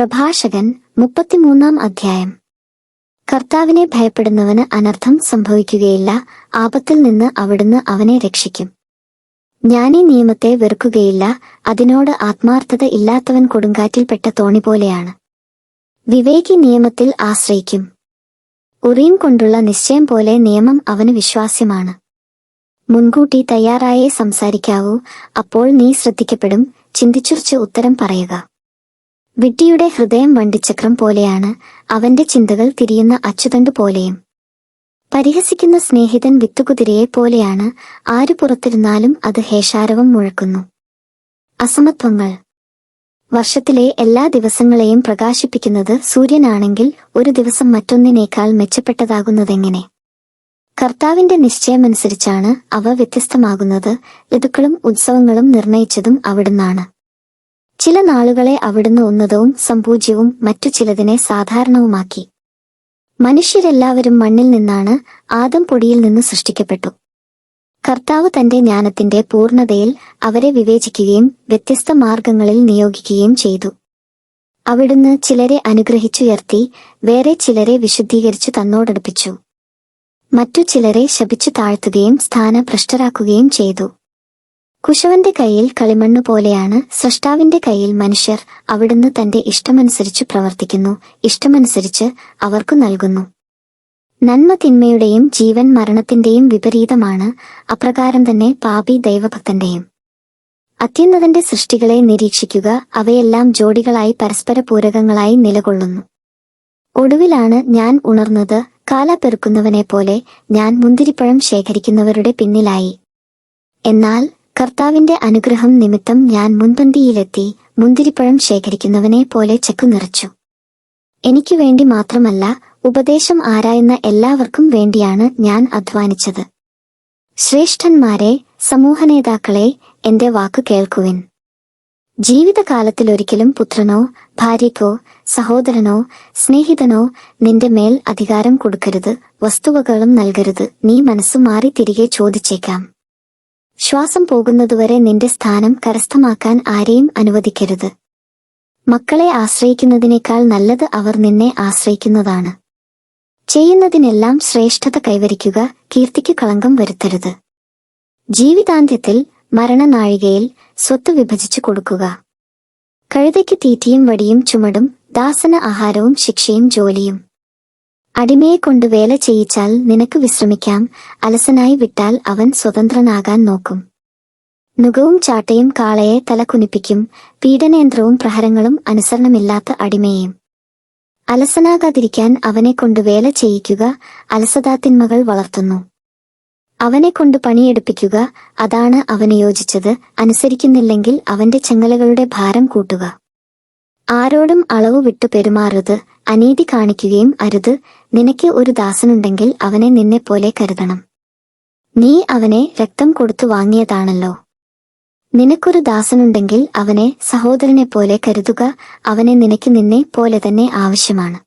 പ്രഭാഷകൻ 33 അധ്യായം. കർത്താവിനെ ഭയപ്പെടുന്നവന് അനർത്ഥം സംഭവിക്കുകയില്ല, ആപത്തിൽ നിന്ന് അവിടുന്ന് അവനെ രക്ഷിക്കും. ജ്ഞാനി നിയമത്തെ വെറുക്കുകയില്ല, അതിനോട് ആത്മാർത്ഥത ഇല്ലാത്തവൻ കൊടുങ്കാറ്റിൽപ്പെട്ട തോണി പോലെയാണ്. വിവേകി നിയമത്തിൽ ആശ്രയിക്കും. ഉറീം കൊണ്ടുള്ള നിശ്ചയം പോലെ നിയമം അവന് വിശ്വാസ്യമാണ്. മുൻകൂട്ടി തയ്യാറായേ സംസാരിക്കാവൂ, അപ്പോൾ നീ ശ്രദ്ധിക്കപ്പെടും. ചിന്തിച്ചുറച്ച് ഉത്തരം പറയുക. വിഡ്ഢിയുടെ ഹൃദയം വണ്ടിച്ചക്രം പോലെയാണ്, അവന്റെ ചിന്തകൾ തിരിയുന്ന അച്ചുതണ്ടു പോലെയും. പരിഹസിക്കുന്ന സ്നേഹിതൻ വിത്തുകുതിരയെ പോലെയാണ്, ആരു പുറത്തിരുന്നാലും അത് ഹേഷാരവം മുഴക്കുന്നു. അസമത്വങ്ങൾ. വർഷത്തിലെ എല്ലാ ദിവസങ്ങളെയും പ്രകാശിപ്പിക്കുന്നത് സൂര്യനാണെങ്കിൽ ഒരു ദിവസം മറ്റൊന്നിനേക്കാൾ മെച്ചപ്പെട്ടതാകുന്നതെങ്ങനെ? കർത്താവിന്റെ നിശ്ചയമനുസരിച്ചാണ് അവ വ്യത്യസ്തമാകുന്നത്. ഋതുക്കളും ഉത്സവങ്ങളും നിർണയിച്ചതും അവിടുന്നാണ്. ചില നാളുകളെ അവിടുന്ന് ഉന്നതവും സംപൂജ്യവും മറ്റു ചിലതിനെ സാധാരണവുമാക്കി. മനുഷ്യരെല്ലാവരും മണ്ണിൽ നിന്നാണ്, ആദം പൊടിയിൽ നിന്ന് സൃഷ്ടിക്കപ്പെട്ടു. കർത്താവ് തന്റെ ജ്ഞാനത്തിന്റെ പൂർണ്ണതയിൽ അവരെ വിവേചിക്കുകയും വ്യത്യസ്ത മാർഗങ്ങളിൽ നിയോഗിക്കുകയും ചെയ്തു. അവിടുന്ന് ചിലരെ അനുഗ്രഹിച്ചുയർത്തി, വേറെ ചിലരെ വിശുദ്ധീകരിച്ചു തന്നോടടുപ്പിച്ചു. മറ്റു ചിലരെ ശപിച്ചു താഴ്ത്തുകയും സ്ഥാനഭ്രഷ്ടരാക്കുകയും ചെയ്തു. കുശവന്റെ കയ്യിൽ കളിമണ്ണു പോലെയാണ് സ്രഷ്ടാവിന്റെ കയ്യിൽ മനുഷ്യർ. അവിടുന്ന് തന്റെ ഇഷ്ടമനുസരിച്ചു പ്രവർത്തിക്കുന്നു, ഇഷ്ടമനുസരിച്ച് അവർക്കു നൽകുന്നു. നന്മ തിന്മയുടെയും ജീവൻ മരണത്തിന്റെയും വിപരീതമാണ്, അപ്രകാരം തന്നെ പാപി ദൈവഭക്തന്റെയും. അത്യുന്നതന്റെ സൃഷ്ടികളെ നിരീക്ഷിക്കുക, അവയെല്ലാം ജോഡികളായി പരസ്പര പൂരകങ്ങളായി നിലകൊള്ളുന്നു. ഒടുവിലാണ് ഞാൻ ഉണർന്നത്, കാല പെറുക്കുന്നവനെപ്പോലെ ഞാൻ മുന്തിരിപ്പഴം ശേഖരിക്കുന്നവരുടെ പിന്നിലായി. എന്നാൽ കർത്താവിന്റെ അനുഗ്രഹം നിമിത്തം ഞാൻ മുൻപന്തിയിലെത്തി, മുന്തിരിപ്പഴം ശേഖരിക്കുന്നവനെ പോലെ ചെക്കു നിറച്ചു. എനിക്കു വേണ്ടി മാത്രമല്ല, ഉപദേശം ആരായുന്ന എല്ലാവർക്കും വേണ്ടിയാണ് ഞാൻ അധ്വാനിച്ചത്. ശ്രേഷ്ഠന്മാരെ, സമൂഹനേതാക്കളെ, എന്റെ വാക്കു കേൾക്കുവിൻ. ജീവിതകാലത്തിലൊരിക്കലും പുത്രനോ ഭാര്യയ്ക്കോ സഹോദരനോ സ്നേഹിതനോ നിന്റെ മേൽ അധികാരം കൊടുക്കരുത്, വസ്തുവകളും നൽകരുത്. നീ മനസ്സു മാറി തിരികെ ചോദിച്ചേക്കാം. ശ്വാസം പോകുന്നതുവരെ നിന്റെ സ്ഥാനം കരസ്ഥമാക്കാൻ ആരെയും അനുവദിക്കരുത്. മക്കളെ ആശ്രയിക്കുന്നതിനേക്കാൾ നല്ലത് അവർ നിന്നെ ആശ്രയിക്കുന്നതാണ്. ചെയ്യുന്നതിനെല്ലാം ശ്രേഷ്ഠത കൈവരിക്കുക, കീർത്തിക്ക് കളങ്കം വരുത്തരുത്. ജീവിതാന്ത്യത്തിൽ മരണനാഴികയിൽ സ്വത്ത് വിഭജിച്ചു കൊടുക്കുക. കഴുതയ്ക്ക് തീറ്റിയും വടിയും ചുമടും, ദാസന് ആഹാരവും ശിക്ഷയും ജോലിയും. അടിമയെ കൊണ്ട് വേല ചെയ്യിച്ചാൽ നിനക്ക് വിശ്രമിക്കാം, അലസനായി വിട്ടാൽ അവൻ സ്വതന്ത്രനാകാൻ നോക്കും. നുകവും ചാട്ടയും കാളയെ തല കുനിപ്പിക്കും, പീഡനയന്ത്രവും പ്രഹരങ്ങളും അനുസരണമില്ലാത്ത അടിമയെയും. അലസനാകാതിരിക്കാൻ അവനെ കൊണ്ട് വേല ചെയ്യിക്കുക, അലസതാത്തിന്മകൾ വളർത്തുന്നു. അവനെ കൊണ്ട് പണിയെടുപ്പിക്കുക, അതാണ് അവന് യോജിച്ചത്. അനുസരിക്കുന്നില്ലെങ്കിൽ അവന്റെ ചെങ്ങലകളുടെ ഭാരം കൂട്ടുക. ആരോടും അളവ് വിട്ടു പെരുമാറരുത്, അനീതി കാണിക്കുകയും അരുത്. നിനക്ക് ഒരു ദാസനുണ്ടെങ്കിൽ അവനെ നിന്നെപ്പോലെ കരുതണം. നീ അവനെ രക്തം കൊടുത്തു വാങ്ങിയതാണല്ലോ. നിനക്കൊരു ദാസനുണ്ടെങ്കിൽ അവനെ സഹോദരനെപ്പോലെ കരുതുക, അവനെ നിനക്ക് നിന്നെ പോലെ തന്നെ ആവശ്യമാണ്.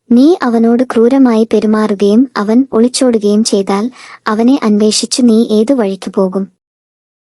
നീ അവനോട് ക്രൂരമായി പെരുമാറുകയും അവൻ ഒളിച്ചോടുകയും ചെയ്താൽ അവനെ അന്വേഷിച്ചു നീ ഏതു വഴിക്കു പോകും?